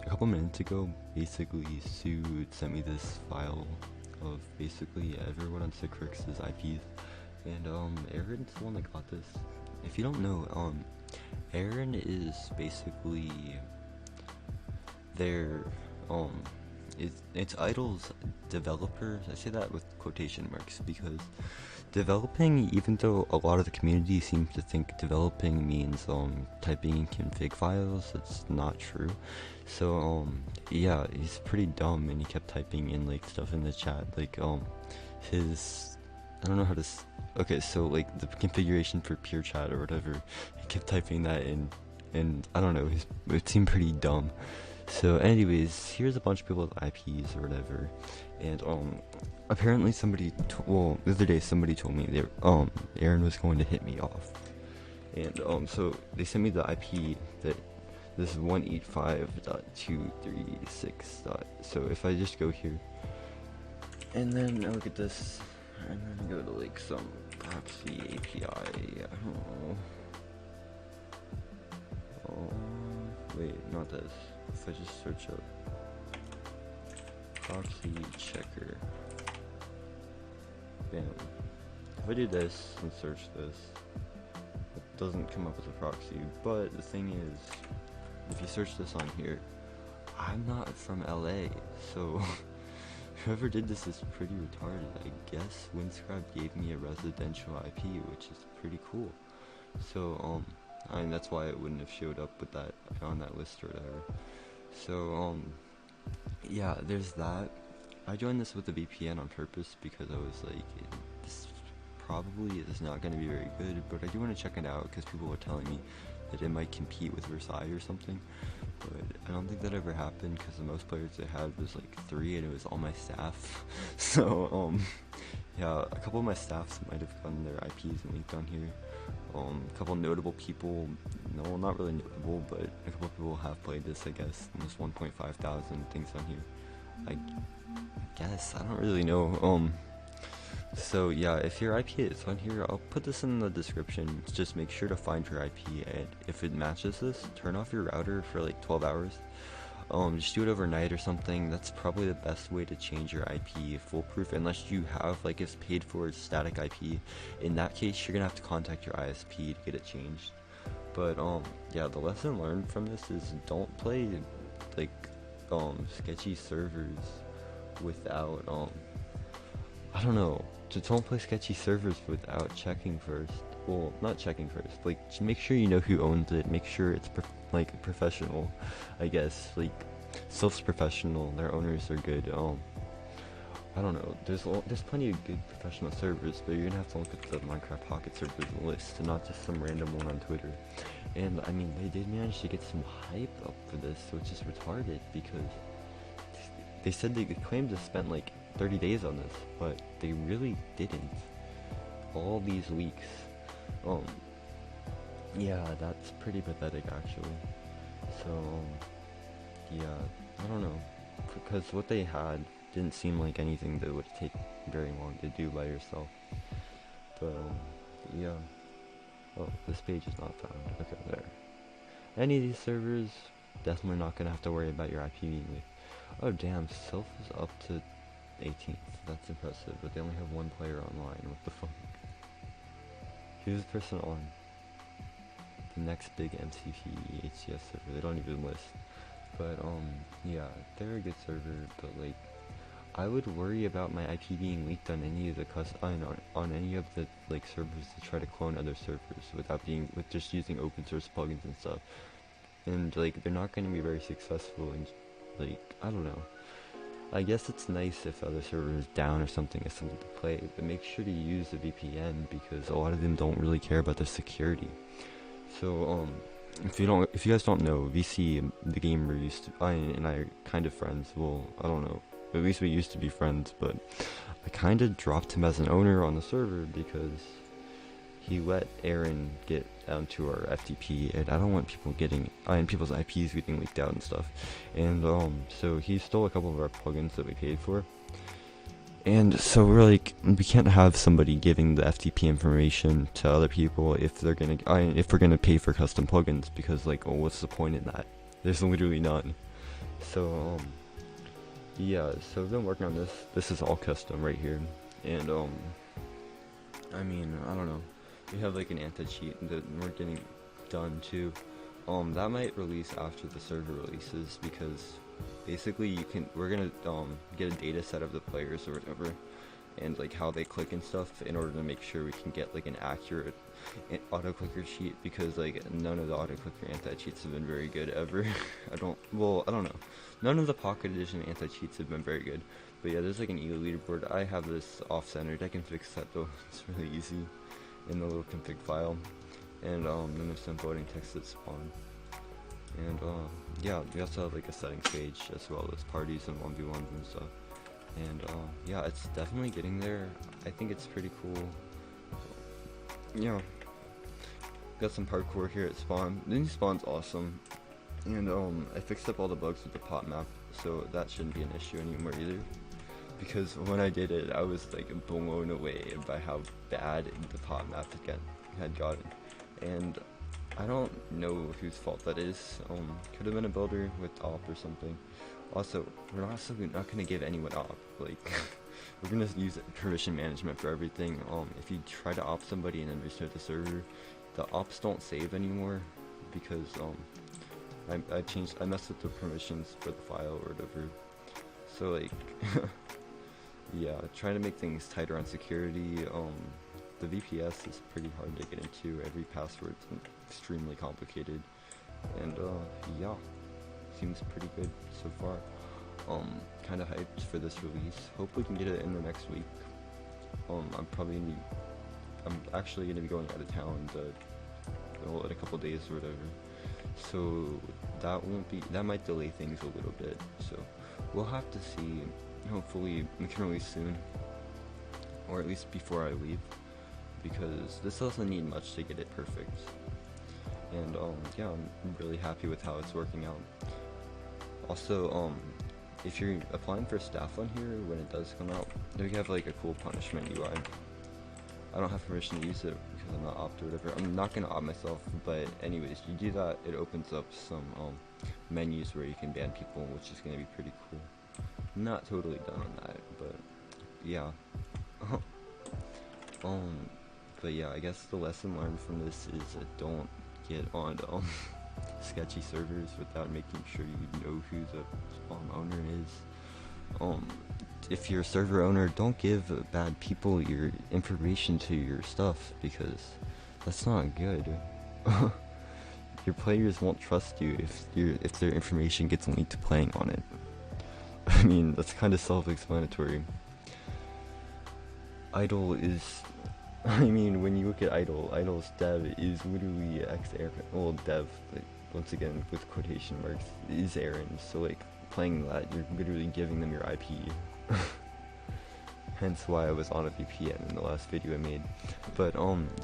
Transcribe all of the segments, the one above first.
a couple minutes ago, basically, Sue sent me this file of basically everyone on Citrix's IPs, and Aaron's the one that got this. If you don't know, Aaron is basically their it's Idle's developer. I say that with quotation marks because developing, even though a lot of the community seems to think developing means typing in config files, it's not true. So yeah, he's pretty dumb, and he kept typing in like stuff in the chat, like his, I don't know how to okay, so like the configuration for peer chat or whatever, he kept typing that in, and I don't know, it seemed pretty dumb. So anyways, here's a bunch of people's IPs or whatever, and apparently somebody well, the other day somebody told me they Aaron was going to hit me off, and so they sent me the IP that this is 185.236. So if I just go here and then I look at this and then go to like some proxy API, I don't know. Wait, not this. If I just search up proxy checker, bam. If I do this and search this, it doesn't come up as a proxy. But the thing is, if you search this on here, I'm not from LA, so whoever did this is pretty retarded. I guess Windscribe gave me a residential IP, which is pretty cool. So I mean, that's why it wouldn't have showed up with that on that list or whatever. So yeah, there's that. I joined this with a VPN on purpose because I was like, this probably is not going to be very good, but I do want to check it out because people were telling me that it might compete with Versailles or something, but I don't think that ever happened because the most players they had was like 3, and it was all my staff. So yeah, a couple of my staffs might have gotten their IPs linked on here. A couple notable people, no, not really notable, but a couple of people have played this, I guess. And there's 1.5 thousand things on here. I guess, I don't really know. So yeah, if your IP is on here, I'll put this in the description. Just make sure to find your IP, and if it matches this, turn off your router for like 12 hours. Just do it overnight or something. That's probably the best way to change your IP foolproof, unless you have like it's paid for static IP. In that case, you're gonna have to contact your ISP to get it changed. But yeah, the lesson learned from this is don't play like sketchy servers without I don't know, just don't play sketchy servers without checking first. Well, not checking first, like make sure you know who owns it, make sure it's like professional, I guess, like Sylph's professional, their owners are good. I don't know, there's plenty of good professional servers, but you're gonna have to look at the Minecraft Pocket servers list and not just some random one on Twitter. And I mean, they did manage to get some hype up for this, which is retarded, because they said they claimed to spend like 30 days on this, but they really didn't. All these weeks. Yeah, that's pretty pathetic actually. So yeah, I don't know, because what they had didn't seem like anything that would take very long to do by yourself. But yeah. Oh, this page is not found. Okay, there. Any of these servers, definitely not gonna have to worry about your IP being leaked. Oh damn, Sylph is up to 18th. That's impressive, but they only have one player online. What the fuck? Who's the person on? The next big MCP HCS server. They don't even list. But yeah, they're a good server, but like, I would worry about my IP being leaked on any of the on any of the like servers that try to clone other servers with just using open source plugins and stuff. And like, they're not going to be very successful, and like, I don't know. I guess it's nice if other servers down or something is something to play, but make sure to use a VPN because a lot of them don't really care about their security. So if you guys don't know, VC, the gamer, and I are kind of friends. Well, I don't know. At least we used to be friends, but I kind of dropped him as an owner on the server because he let Aaron get onto our FTP, and I don't want people people's IPs getting leaked out and stuff. And so he stole a couple of our plugins that we paid for. And so we're like, we can't have somebody giving the FTP information to other people if we're gonna pay for custom plugins, because like, oh, what's the point in that? There's literally none. So yeah, so I've been working on this. This is all custom right here, and I mean, I don't know. We have like an anti-cheat that we're getting done too. That might release after the server releases, because basically we're gonna get a data set of the players or whatever, and like how they click and stuff, in order to make sure we can get like an accurate auto clicker cheat, because like none of the auto clicker anti-cheats have been very good ever. I don't know. None of the pocket edition anti-cheats have been very good. But yeah, there's like an elo leaderboard. I have this off-centered. I can fix that though. It's really easy in the little config file. And then there's some voting text at spawn. And yeah, we also have like a settings page, as well as parties and 1v1s and stuff. And yeah, it's definitely getting there. I think it's pretty cool. Yeah, got some parkour here at spawn. The new spawn's awesome. And I fixed up all the bugs with the pot map, so that shouldn't be an issue anymore either. Because when I did it, I was like blown away by how bad the pot map had gotten. And I don't know whose fault that is. Could have been a builder with op or something. Also, we're not gonna give anyone op. Like, we're gonna use permission management for everything. If you try to op somebody and then restart the server, the ops don't save anymore, because I messed with the permissions for the file or whatever. So like, yeah, trying to make things tighter on security. The VPS is pretty hard to get into. Every password's extremely complicated, and yeah, seems pretty good so far. Kind of hyped for this release. Hope we can get it in the next week. I'm actually gonna be going out of town in a couple days or whatever. So that might delay things a little bit. So we'll have to see. Hopefully we can release soon, or at least before I leave, because this doesn't need much to get it perfect. And yeah, I'm really happy with how it's working out. Also, if you're applying for staff on here, when it does come out, we have like a cool punishment UI. I don't have permission to use it because I'm not opt or whatever. I'm not gonna opt myself, but anyways, you do that, it opens up some menus where you can ban people, which is gonna be pretty cool. I'm not totally done on that, but yeah. But yeah, I guess the lesson learned from this is don't get on sketchy servers without making sure you know who the spawn owner is. If you're a server owner, don't give bad people your information to your stuff, because that's not good. Your players won't trust you if their information gets linked to playing on it. I mean, that's kind of self-explanatory. Idle is, I mean, when you look at Idle's dev is literally xAqron. Well, dev, like, once again with quotation marks, is Aaron. So like, playing that, you're literally giving them your IP. Hence why I was on a VPN in the last video I made. But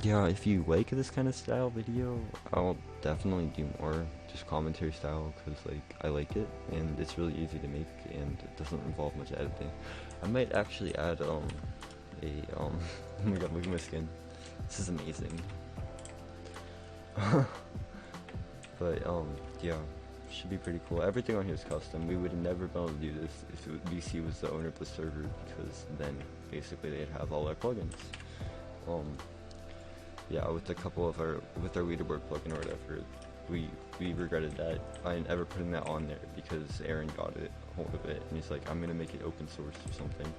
yeah, if you like this kind of style video, I'll definitely do more, just commentary style, because like I like it and it's really easy to make and it doesn't involve much editing. I might actually add oh my god, look at my skin. This is amazing. But yeah, should be pretty cool. Everything on here is custom. We would have never been able to do this if VC was the owner of the server, because then basically they'd have all our plugins. Yeah, with a couple of our leaderboard plugin or whatever, we regretted that. I never putting that on there because Aaron got hold of it and he's like, I'm gonna make it open source or something.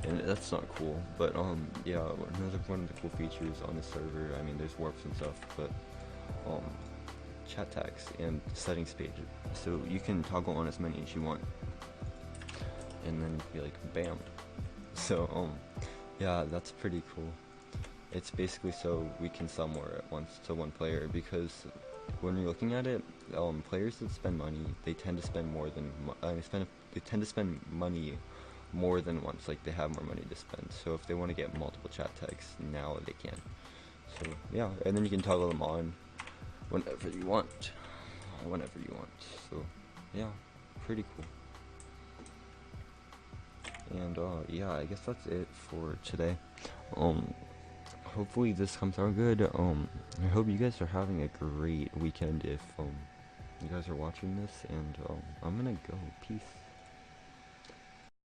And that's not cool. But yeah, another one of the cool features on the server, I mean, there's warps and stuff, but chat tags and settings page, so you can toggle on as many as you want, and then be like bam. So yeah, that's pretty cool. It's basically so we can sell more at once to one player, because when you're looking at it, players that spend money, they tend to spend more than they tend to spend money more than once. Like, they have more money to spend, so if they want to get multiple chat tags, now they can. So yeah, and then you can toggle them on whenever you want. So yeah, pretty cool. And yeah, I guess that's it for today. Hopefully this comes out good. I hope you guys are having a great weekend if you guys are watching this, and I'm gonna go. Peace.